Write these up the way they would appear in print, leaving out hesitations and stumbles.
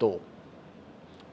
2,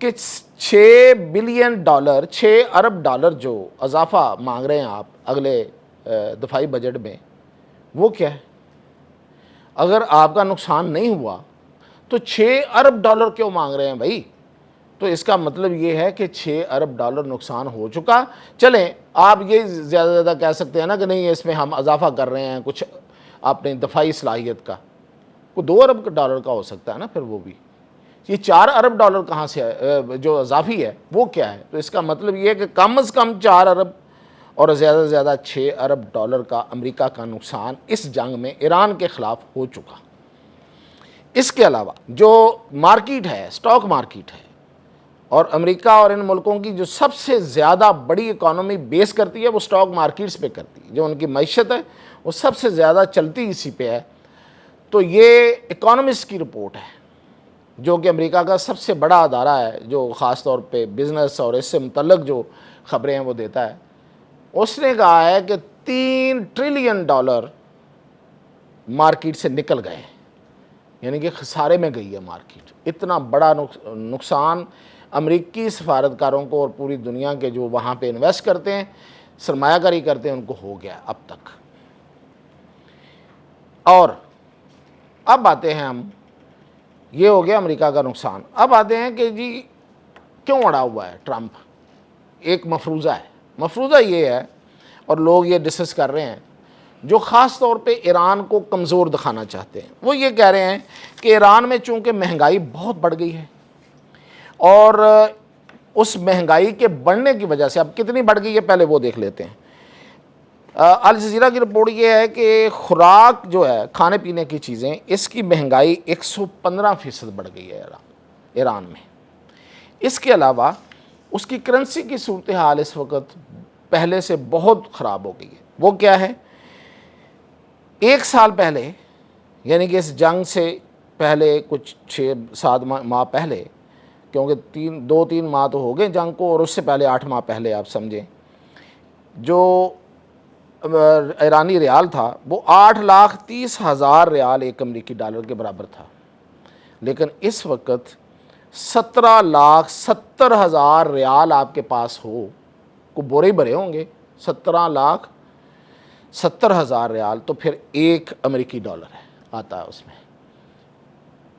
کہ 6 ارب ڈالر جو اضافہ مانگ رہے ہیں آپ اگلے دفاعی بجٹ میں، وہ کیا ہے؟ اگر آپ کا نقصان نہیں ہوا تو 6 ارب ڈالر کیوں مانگ رہے ہیں بھائی؟ تو اس کا مطلب یہ ہے کہ 6 ارب ڈالر نقصان ہو چکا۔ چلیں آپ یہ زیادہ زیادہ کہہ سکتے ہیں نا کہ نہیں اس میں ہم اضافہ کر رہے ہیں کچھ اپنے دفاعی صلاحیت کا، کوئی 2 ارب ڈالر کا ہو سکتا ہے نا پھر وہ بھی۔ یہ 4 ارب ڈالر کہاں سے جو اضافی ہے وہ کیا ہے؟ تو اس کا مطلب یہ ہے کہ کم از کم 4 ارب اور زیادہ سے زیادہ 6 ارب ڈالر کا امریکہ کا نقصان اس جنگ میں ایران کے خلاف ہو چکا۔ اس کے علاوہ جو مارکیٹ ہے، سٹاک مارکیٹ ہے، اور امریکہ اور ان ملکوں کی جو سب سے زیادہ بڑی اکانومی بیس کرتی ہے وہ سٹاک مارکیٹس پہ کرتی ہے، جو ان کی معیشت ہے وہ سب سے زیادہ چلتی اسی پہ ہے۔ تو یہ اکانومسٹ کی رپورٹ ہے، جو کہ امریکہ کا سب سے بڑا ادارہ ہے جو خاص طور پہ بزنس اور اس سے متعلق جو خبریں ہیں وہ دیتا ہے۔ اس نے کہا ہے کہ 3 ٹریلین ڈالر مارکیٹ سے نکل گئے ہیں، یعنی کہ خسارے میں گئی ہے مارکیٹ۔ اتنا بڑا نقصان امریکی سفارتکاروں کو اور پوری دنیا کے جو وہاں پہ انویسٹ کرتے ہیں، سرمایہ کاری کرتے ہیں، ان کو ہو گیا اب تک۔ اور اب آتے ہیں ہم، یہ ہو گیا امریکہ کا نقصان۔ اب آتے ہیں کہ جی کیوں اڑا ہوا ہے ٹرمپ؟ ایک مفروضہ ہے، مفروضہ یہ ہے اور لوگ یہ ڈسکس کر رہے ہیں جو خاص طور پہ ایران کو کمزور دکھانا چاہتے ہیں۔ وہ یہ کہہ رہے ہیں کہ ایران میں چونکہ مہنگائی بہت بڑھ گئی ہے، اور اس مہنگائی کے بڑھنے کی وجہ سے اب کتنی بڑھ گئی ہے پہلے وہ دیکھ لیتے ہیں۔ الجزیرہ کی رپورٹ یہ ہے کہ خوراک جو ہے، کھانے پینے کی چیزیں، اس کی مہنگائی 115% بڑھ گئی ہے ایران میں۔ اس کے علاوہ اس کی کرنسی کی صورتحال اس وقت پہلے سے بہت خراب ہو گئی ہے۔ وہ کیا ہے؟ 1 سال پہلے، یعنی کہ اس جنگ سے پہلے کچھ 6-7 ماہ پہلے، کیونکہ 2-3 ماہ تو ہو گئے جنگ کو، اور اس سے پہلے 8 ماہ پہلے آپ سمجھیں، جو ایرانی ریال تھا وہ 8,30,000 ریال ایک امریکی ڈالر کے برابر تھا، لیکن اس وقت 17,70,000 ریال آپ کے پاس ہو، کو بورے بھرے ہوں گے، 17,70,000 ریال، تو پھر 1 امریکی ڈالر ہے آتا ہے اس میں۔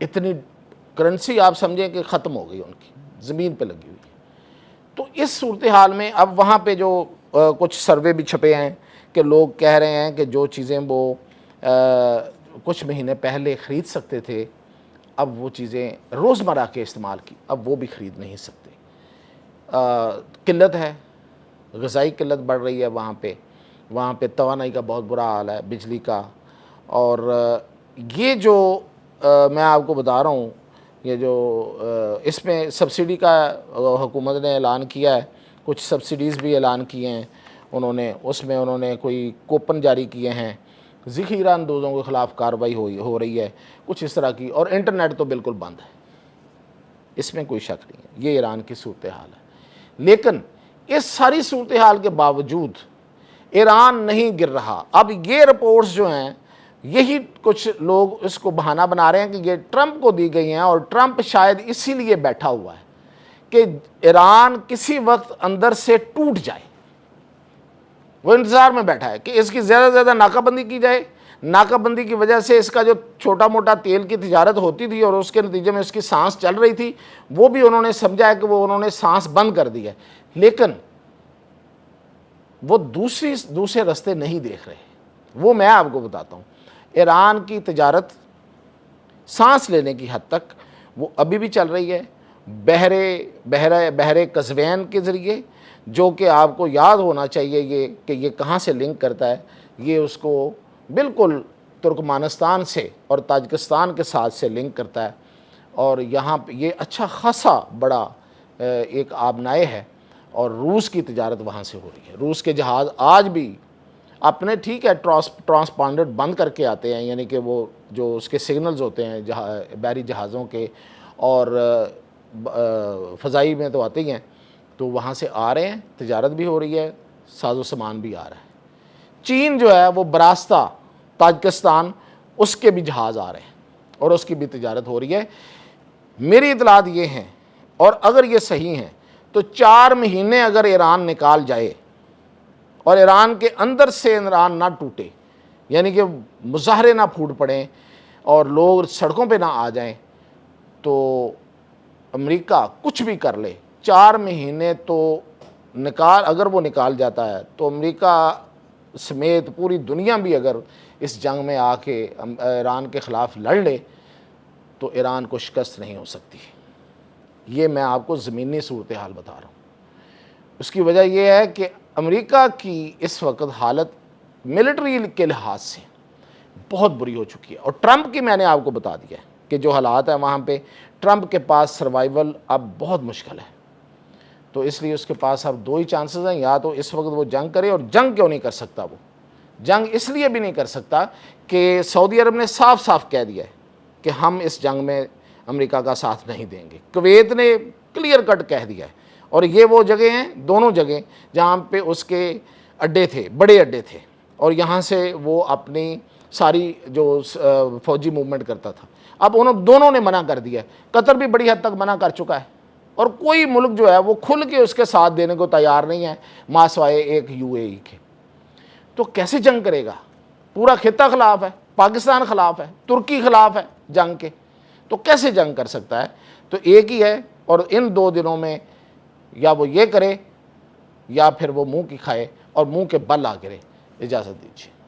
اتنی کرنسی آپ سمجھیں کہ ختم ہو گئی ان کی، زمین پہ لگی ہوئی ہے۔ تو اس صورتحال میں اب وہاں پہ جو کچھ سروے بھی چھپے ہیں کہ لوگ کہہ رہے ہیں کہ جو چیزیں وہ کچھ مہینے پہلے خرید سکتے تھے، اب وہ چیزیں روزمرہ کے استعمال کی اب وہ بھی خرید نہیں سکتے۔ قلت ہے، غذائی قلت بڑھ رہی ہے وہاں پہ توانائی کا بہت برا حال ہے، بجلی کا، اور یہ جو میں آپ کو بتا رہا ہوں، یہ جو اس میں سبسڈی کا حکومت نے اعلان کیا ہے، کچھ سبسڈیز بھی اعلان کیے ہیں انہوں نے، اس میں انہوں نے کوئی کوپن جاری کیے ہیں، ذخیرہ اندوزوں کے خلاف کارروائی ہو رہی ہے، کچھ اس طرح کی، اور انٹرنیٹ تو بالکل بند ہے، اس میں کوئی شک نہیں ہے۔ یہ ایران کی صورتحال ہے، لیکن اس ساری صورتحال کے باوجود ایران نہیں گر رہا۔ اب یہ رپورٹس جو ہیں، یہی کچھ لوگ اس کو بہانہ بنا رہے ہیں کہ یہ ٹرمپ کو دی گئی ہیں، اور ٹرمپ شاید اسی لیے بیٹھا ہوا ہے کہ ایران کسی وقت اندر سے ٹوٹ جائے۔ وہ انتظار میں بیٹھا ہے کہ اس کی زیادہ سے زیادہ ناکہ بندی کی جائے، ناکہ بندی کی وجہ سے اس کا جو چھوٹا موٹا تیل کی تجارت ہوتی تھی اور اس کے نتیجے میں اس کی سانس چل رہی تھی، وہ بھی انہوں نے سمجھا ہے کہ وہ انہوں نے سانس بند کر دی ہے، لیکن وہ دوسرے راستے نہیں دیکھ رہے۔ وہ میں آپ کو بتاتا ہوں، ایران کی تجارت سانس لینے کی حد تک وہ ابھی بھی چل رہی ہے، بحر قزوین کے ذریعے، جو کہ آپ کو یاد ہونا چاہیے یہ کہ یہ کہاں سے لنک کرتا ہے، یہ اس کو بالکل ترکمانستان سے اور تاجکستان کے ساتھ سے لنک کرتا ہے، اور یہاں پہ یہ اچھا خاصا بڑا ایک آبنائے ہے، اور روس کی تجارت وہاں سے ہو رہی ہے۔ روس کے جہاز آج بھی اپنے ٹھیک ہے ٹرانسپانڈر بند کر کے آتے ہیں، یعنی کہ وہ جو اس کے سگنلز ہوتے ہیں بحری جہازوں کے اور فضائی میں تو آتے ہی ہیں، تو وہاں سے آ رہے ہیں، تجارت بھی ہو رہی ہے، ساز و سامان بھی آ رہا ہے۔ چین جو ہے وہ براستہ تاجکستان، اس کے بھی جہاز آ رہے ہیں اور اس کی بھی تجارت ہو رہی ہے۔ میری اطلاعات یہ ہیں، اور اگر یہ صحیح ہیں تو 4 مہینے اگر ایران نکال جائے اور ایران کے اندر سے ایران نہ ٹوٹے، یعنی کہ مظاہرے نہ پھوٹ پڑیں اور لوگ سڑکوں پہ نہ آ جائیں، تو امریکہ کچھ بھی کر لے 4 مہینے تو اگر وہ نکال جاتا ہے تو امریکہ سمیت پوری دنیا بھی اگر اس جنگ میں آ کے ایران کے خلاف لڑ لے تو ایران کو شکست نہیں ہو سکتی۔ یہ میں آپ کو زمینی صورتحال بتا رہا ہوں۔ اس کی وجہ یہ ہے کہ امریکہ کی اس وقت حالت ملٹری کے لحاظ سے بہت بری ہو چکی ہے، اور ٹرمپ کی میں نے آپ کو بتا دیا ہے کہ جو حالات ہیں وہاں پہ ٹرمپ کے پاس سروائیول اب بہت مشکل ہے۔ تو اس لیے اس کے پاس اب 2 ہی چانسز ہیں، یا تو اس وقت وہ جنگ کرے، اور جنگ کیوں نہیں کر سکتا وہ؟ جنگ اس لیے بھی نہیں کر سکتا کہ سعودی عرب نے صاف صاف کہہ دیا ہے کہ ہم اس جنگ میں امریکہ کا ساتھ نہیں دیں گے۔ کویت نے کلیئر کٹ کہہ دیا ہے، اور یہ وہ جگہ ہیں، دونوں جگہ جہاں پہ اس کے اڈے تھے، بڑے اڈے تھے، اور یہاں سے وہ اپنی ساری جو فوجی موومنٹ کرتا تھا۔ اب دونوں نے منع کر دیا ہے، قطر بھی بڑی حد تک منع کر چکا ہے، اور کوئی ملک جو ہے وہ کھل کے اس کے ساتھ دینے کو تیار نہیں ہے ماں سوائے ایک UAE کے۔ تو کیسے جنگ کرے گا؟ پورا خطہ خلاف ہے، پاکستان خلاف ہے، ترکی خلاف ہے جنگ کے، تو کیسے جنگ کر سکتا ہے؟ تو ایک ہی ہے، اور ان 2 دنوں میں یا وہ یہ کرے یا پھر وہ منہ کی کھائے اور منہ کے بل آ گرے۔ اجازت دیجیے۔